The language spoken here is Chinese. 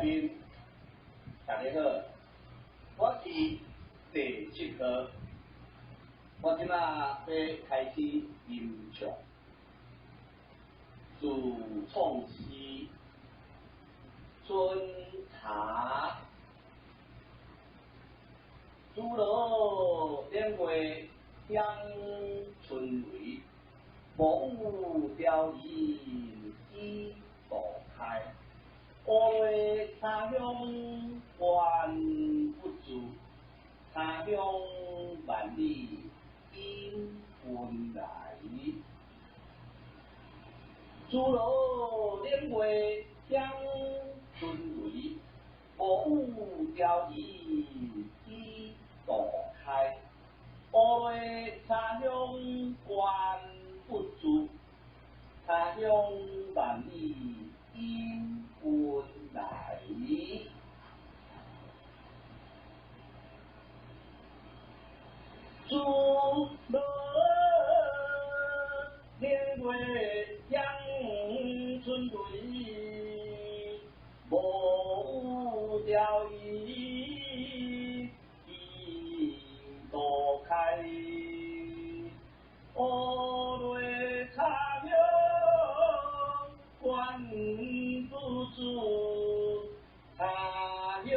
宾，大家好，我是第7号，我今仔要开始吟唱自创诗春茶，朱罗莲花香春蕊，无雕银枝朵开。乌梅茶香还不足，茶香万里引魂来。朱罗莲花香春蕊，无雕银枝朵开。乌梅茶香还不足，茶香万里引魂来。朱罗莲花香春蕊，无雕银朵开。乌梅茶香还不足，茶香